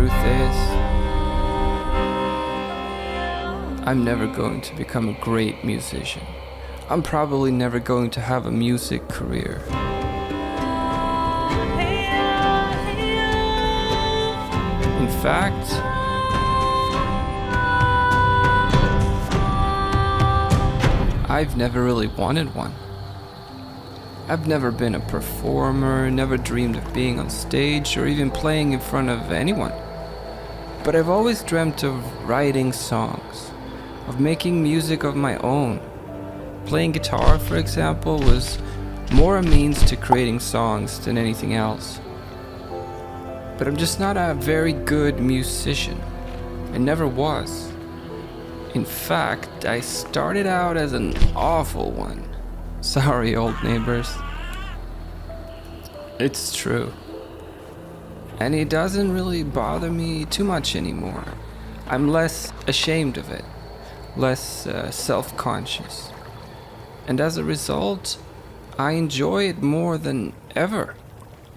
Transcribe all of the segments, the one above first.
truth is, I'm never going to become a great musician. I'm probably never going to have a music career. In fact, I've never really wanted one. I've never been a performer, never dreamed of being on stage or even playing in front of anyone. But I've always dreamt of writing songs, of making music of my own. Playing guitar, for example, was more a means to creating songs than anything else. But I'm just not a very good musician. I never was. In fact, I started out as an awful one. Sorry, old neighbors. It's true. And it doesn't really bother me too much anymore. I'm less ashamed of it, less self-conscious. And as a result, I enjoy it more than ever.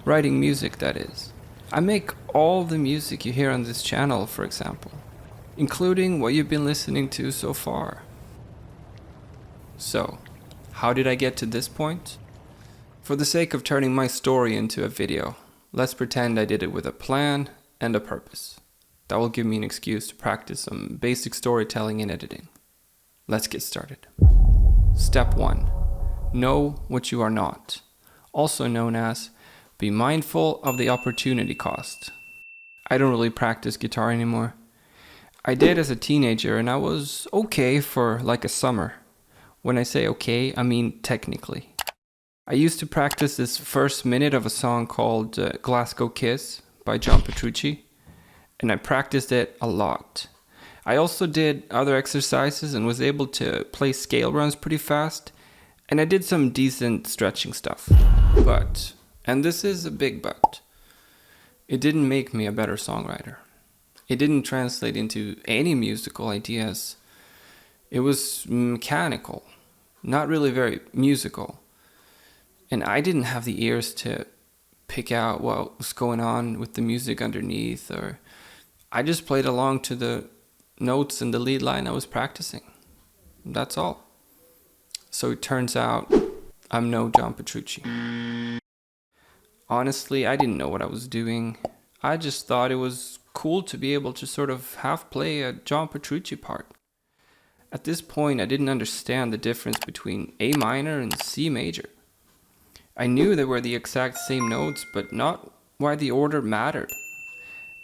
Writing music, that is. I make all the music you hear on this channel, for example, including what you've been listening to so far. So, how did I get to this point? For the sake of turning my story into a video, let's pretend I did it with a plan and a purpose. That will give me an excuse to practice some basic storytelling and editing. Let's get started. Step 1. Know what you are not. Also known as be mindful of the opportunity cost. I don't really practice guitar anymore. I did as a teenager and I was okay for like a summer. When I say okay, I mean technically. I used to practice this first minute of a song called Glasgow Kiss by John Petrucci, and I practiced it a lot. I also did other exercises and was able to play scale runs pretty fast, and I did some decent stretching stuff. But, and this is a big but, it didn't make me a better songwriter. It didn't translate into any musical ideas. It was mechanical, not really very musical. And I didn't have the ears to pick out what was going on with the music underneath, or I just played along to the notes and the lead line I was practicing. That's all. So it turns out I'm no John Petrucci. Honestly, I didn't know what I was doing. I just thought it was cool to be able to sort of half play a John Petrucci part. At this point, I didn't understand the difference between A minor and C major. I knew they were the exact same notes, but not why the order mattered.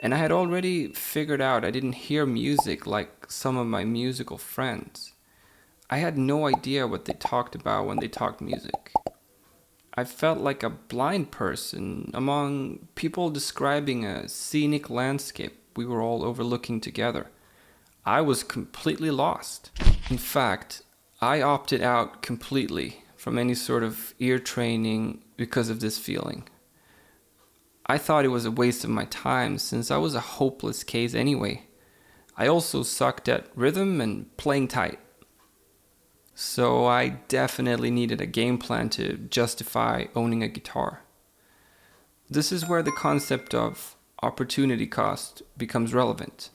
And I had already figured out I didn't hear music like some of my musical friends. I had no idea what they talked about when they talked music. I felt like a blind person among people describing a scenic landscape we were all overlooking together. I was completely lost. In fact, I opted out completely from any sort of ear training because of this feeling. I thought it was a waste of my time since I was a hopeless case anyway. I also sucked at rhythm and playing tight. So I definitely needed a game plan to justify owning a guitar. This is where the concept of opportunity cost becomes relevant.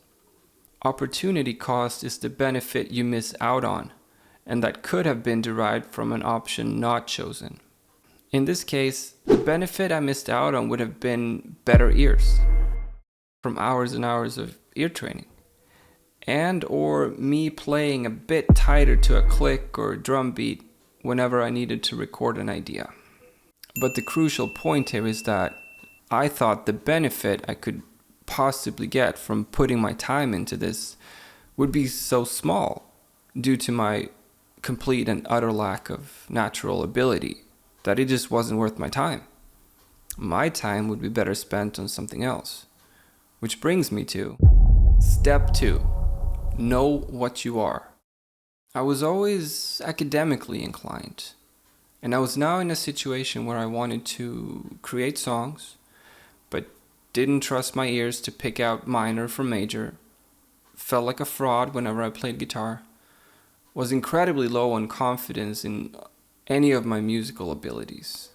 Opportunity cost is the benefit you miss out on, and that could have been derived from an option not chosen. In this case, the benefit I missed out on would have been better ears, from hours and hours of ear training, and or me playing a bit tighter to a click or drum beat whenever I needed to record an idea. But the crucial point here is that I thought the benefit I could possibly get from putting my time into this would be so small due to my complete and utter lack of natural ability that it just wasn't worth my time. My time would be better spent on something else. Which brings me to step 2. Know what you are. I was always academically inclined, and I was now in a situation where I wanted to create songs, but didn't trust my ears to pick out minor from major, felt like a fraud whenever I played guitar, was incredibly low on confidence in any of my musical abilities.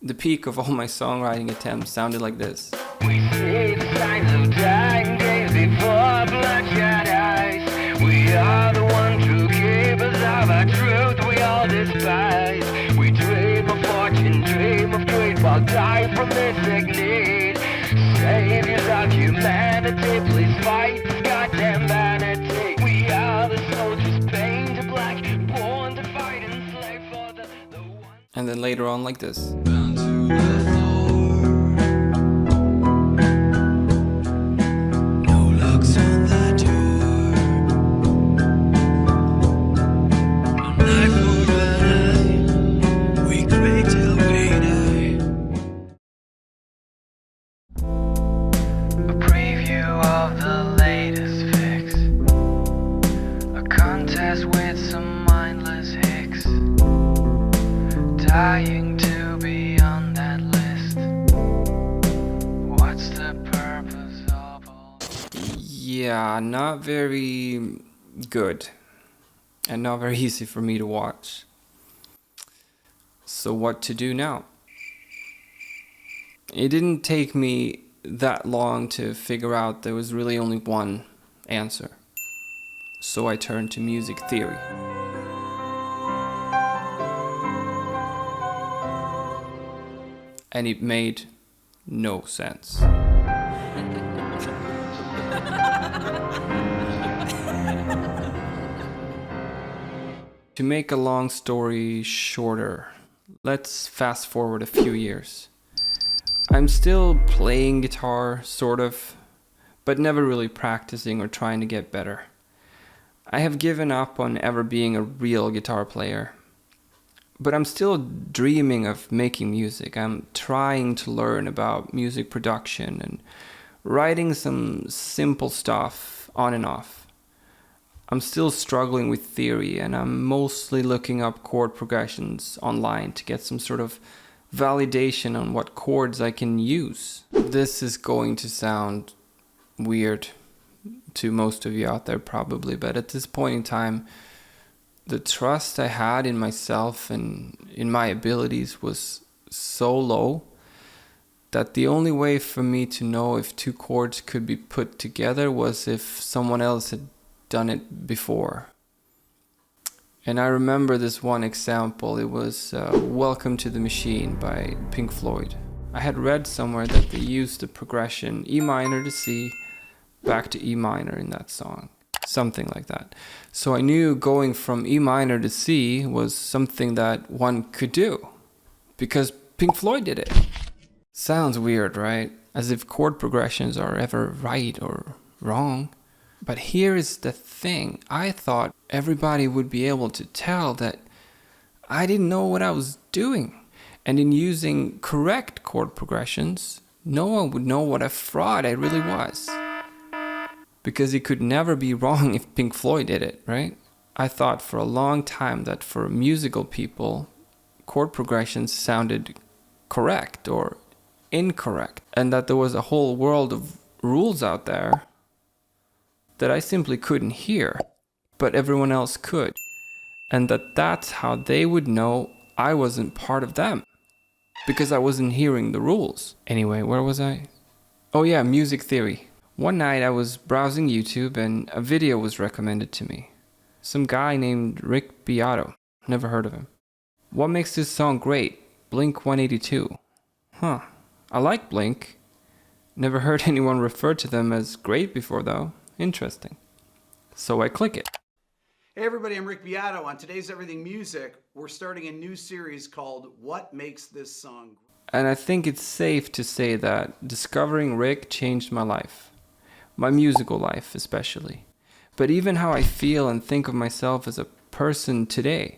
The peak of all my songwriting attempts sounded like this. We see the signs of dying days before bloodshot eyes. We are the one true keepers of our truth we all despise. We dream of fortune, dream of greed, while die from this need. Saviors of humanity, please fight this goddamn vanity. We are the soldiers painted black, born to fight and slave for the one. And then later on like this. Bound to the floor. No locks on the door. No knife or eye. We pray till we die. A preview of the latest fix. A contest with some mindless hicks. Dying to be on that list. What's the purpose of all? Yeah, not very good. And not very easy for me to watch. So what to do now? It didn't take me that long to figure out there was really only one answer. So I turned to music theory. And it made no sense. To make a long story shorter, let's fast forward a few years. I'm still playing guitar, sort of, but never really practicing or trying to get better. I have given up on ever being a real guitar player. But I'm still dreaming of making music. I'm trying to learn about music production and writing some simple stuff on and off. I'm still struggling with theory, and I'm mostly looking up chord progressions online to get some sort of validation on what chords I can use. This is going to sound weird to most of you out there probably, but at this point in time, the trust I had in myself and in my abilities was so low that the only way for me to know if two chords could be put together was if someone else had done it before. And I remember this one example. It was Welcome to the Machine by Pink Floyd. I had read somewhere that they used the progression E minor to C back to E minor in that song. Something like that. So I knew going from E minor to C was something that one could do because Pink Floyd did it. Sounds weird, right? As if chord progressions are ever right or wrong. But here is the thing. I thought everybody would be able to tell that I didn't know what I was doing. And in using correct chord progressions, no one would know what a fraud I really was. Because it could never be wrong if Pink Floyd did it, right? I thought for a long time that for musical people, chord progressions sounded correct or incorrect. And that there was a whole world of rules out there that I simply couldn't hear, but everyone else could. And that's how they would know I wasn't part of them. Because I wasn't hearing the rules. Anyway, where was I? Oh yeah, music theory. One night I was browsing YouTube and a video was recommended to me. Some guy named Rick Beato. Never heard of him. What makes this song great? Blink 182. Huh. I like Blink. Never heard anyone refer to them as great before though. Interesting. So I click it. Hey everybody, I'm Rick Beato. On today's Everything Music, we're starting a new series called What Makes This Song Great? And I think it's safe to say that discovering Rick changed my life. My musical life especially. But even how I feel and think of myself as a person today.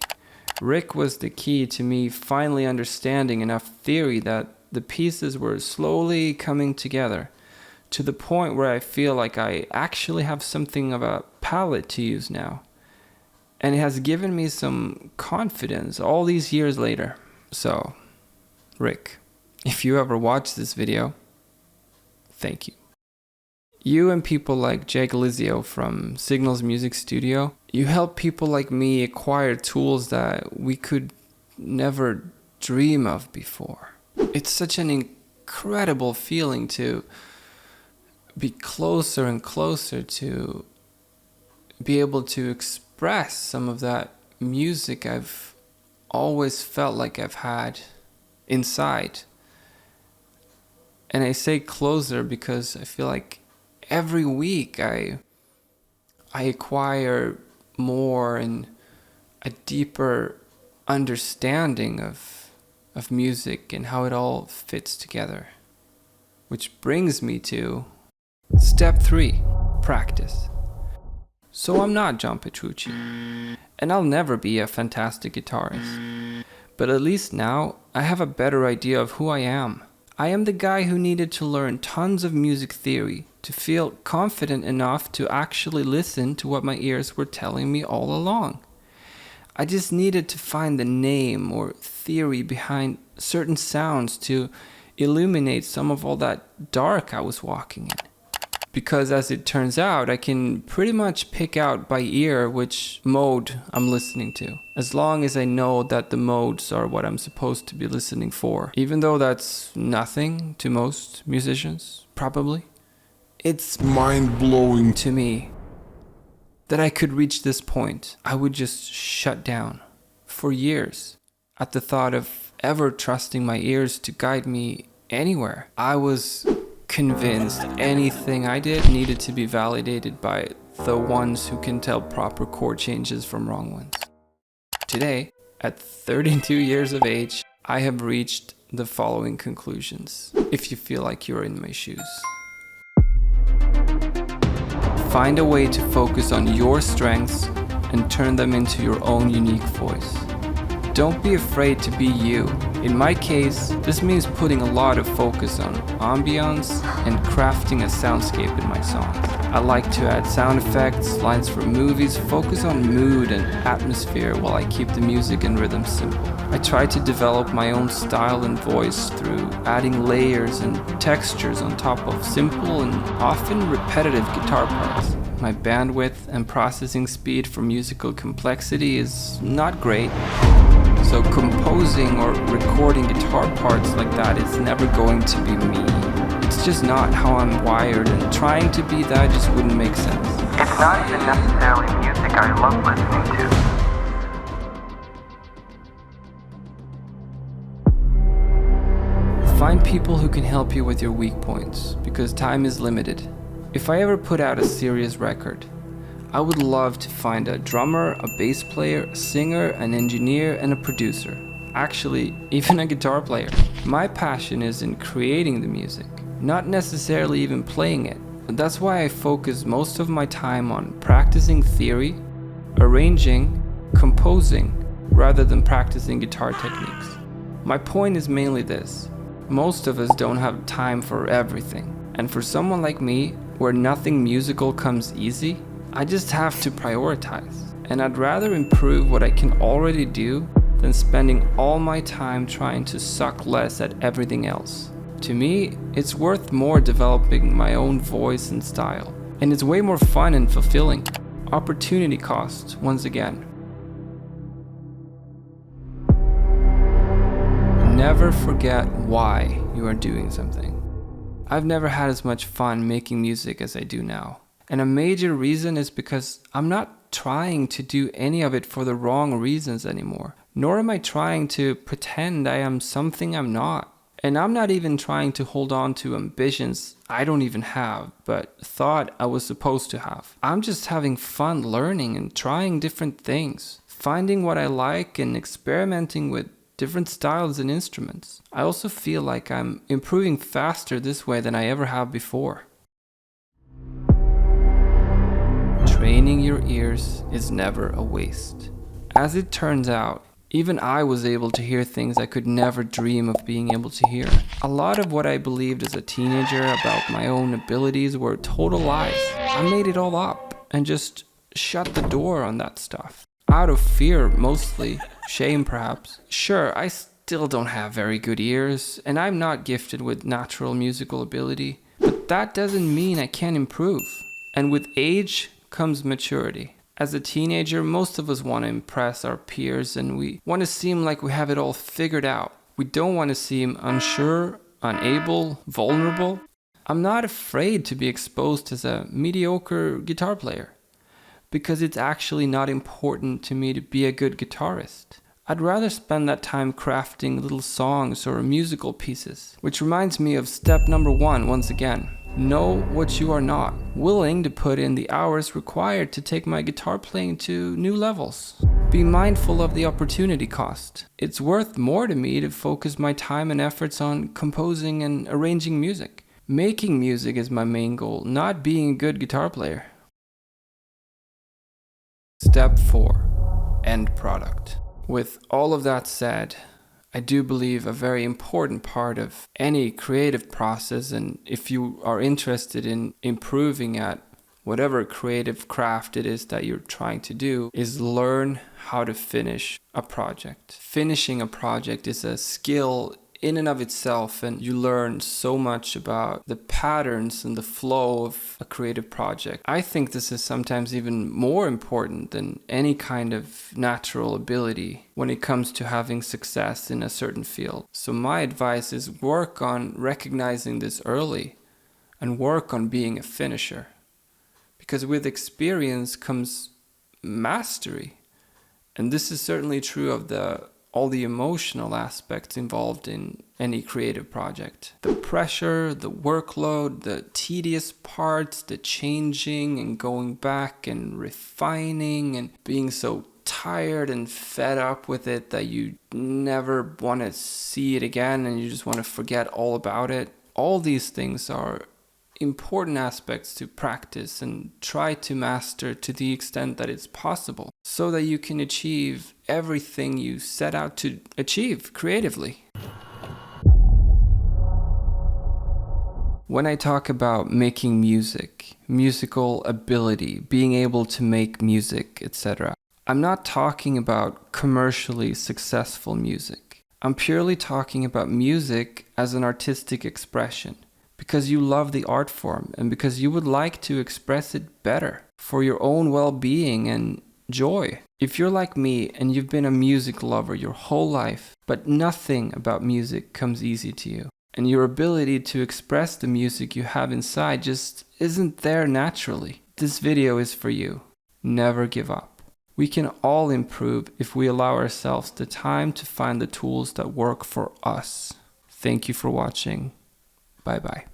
Rick was the key to me finally understanding enough theory that the pieces were slowly coming together to the point where I feel like I actually have something of a palette to use now. And it has given me some confidence all these years later. So, Rick, if you ever watch this video, thank you. You and people like Jake Lizio from Signals Music Studio, you help people like me acquire tools that we could never dream of before. It's such an incredible feeling to be closer and closer to be able to express some of that music I've always felt like I've had inside. And I say closer because I feel like every week I acquire more and a deeper understanding of music and how it all fits together. Which brings me to step 3, practice. So I'm not John Petrucci, and I'll never be a fantastic guitarist. But at least now I have a better idea of who I am. I am the guy who needed to learn tons of music theory to feel confident enough to actually listen to what my ears were telling me all along. I just needed to find the name or theory behind certain sounds to illuminate some of all that dark I was walking in. Because as it turns out, I can pretty much pick out by ear which mode I'm listening to, as long as I know that the modes are what I'm supposed to be listening for. Even though that's nothing to most musicians, probably. It's mind-blowing to me that I could reach this point. I would just shut down for years at the thought of ever trusting my ears to guide me anywhere. I was convinced anything I did needed to be validated by the ones who can tell proper chord changes from wrong ones. Today, at 32 years of age, I have reached the following conclusions, if you feel like you're in my shoes. Find a way to focus on your strengths and turn them into your own unique voice. Don't be afraid to be you. In my case, this means putting a lot of focus on ambience and crafting a soundscape in my songs. I like to add sound effects, lines from movies, focus on mood and atmosphere while I keep the music and rhythm simple. I try to develop my own style and voice through adding layers and textures on top of simple and often repetitive guitar parts. My bandwidth and processing speed for musical complexity is not great. So composing or recording guitar parts like that is never going to be me. It's just not how I'm wired, and trying to be that just wouldn't make sense. It's not even necessarily music I love listening to. Find people who can help you with your weak points, because time is limited. If I ever put out a serious record, I would love to find a drummer, a bass player, a singer, an engineer, and a producer. Actually, even a guitar player. My passion is in creating the music, not necessarily even playing it. And that's why I focus most of my time on practicing theory, arranging, composing, rather than practicing guitar techniques. My point is mainly this. Most of us don't have time for everything. And for someone like me, where nothing musical comes easy, I just have to prioritize, and I'd rather improve what I can already do than spending all my time trying to suck less at everything else. To me, it's worth more developing my own voice and style, and it's way more fun and fulfilling. Opportunity cost, once again. Never forget why you are doing something. I've never had as much fun making music as I do now. And a major reason is because I'm not trying to do any of it for the wrong reasons anymore. Nor am I trying to pretend I am something I'm not. And I'm not even trying to hold on to ambitions I don't even have, but thought I was supposed to have. I'm just having fun learning and trying different things, finding what I like and experimenting with different styles and instruments. I also feel like I'm improving faster this way than I ever have before. Training your ears is never a waste. As it turns out, even I was able to hear things I could never dream of being able to hear. A lot of what I believed as a teenager about my own abilities were total lies. I made it all up and just shut the door on that stuff. Out of fear, mostly. Shame, perhaps. Sure, I still don't have very good ears, and I'm not gifted with natural musical ability, but that doesn't mean I can't improve. And with age comes maturity. As a teenager, most of us want to impress our peers, and we want to seem like we have it all figured out. We don't want to seem unsure, unable, vulnerable. I'm not afraid to be exposed as a mediocre guitar player, because it's actually not important to me to be a good guitarist. I'd rather spend that time crafting little songs or musical pieces. Which reminds me of step number 1 once again. Know what you are not. Willing to put in the hours required to take my guitar playing to new levels. Be mindful of the opportunity cost. It's worth more to me to focus my time and efforts on composing and arranging music. Making music is my main goal, not being a good guitar player. Step 4. End product. With all of that said, I do believe a very important part of any creative process, and if you are interested in improving at whatever creative craft it is that you're trying to do, is learn how to finish a project. Finishing a project is a skill in and of itself, and you learn so much about the patterns and the flow of a creative project. I think this is sometimes even more important than any kind of natural ability when it comes to having success in a certain field. So my advice is work on recognizing this early and work on being a finisher. Because with experience comes mastery. And this is certainly true of all the emotional aspects involved in any creative project. The pressure, the workload, the tedious parts, the changing and going back and refining and being so tired and fed up with it that you never want to see it again and you just want to forget all about it. All these things are important aspects to practice and try to master to the extent that it's possible, so that you can achieve everything you set out to achieve creatively. When I talk about making music, musical ability, being able to make music, etc., I'm not talking about commercially successful music. I'm purely talking about music as an artistic expression. Because you love the art form and because you would like to express it better for your own well-being and joy. If you're like me and you've been a music lover your whole life, but nothing about music comes easy to you, and your ability to express the music you have inside just isn't there naturally, this video is for you. Never give up. We can all improve if we allow ourselves the time to find the tools that work for us. Thank you for watching. Bye-bye.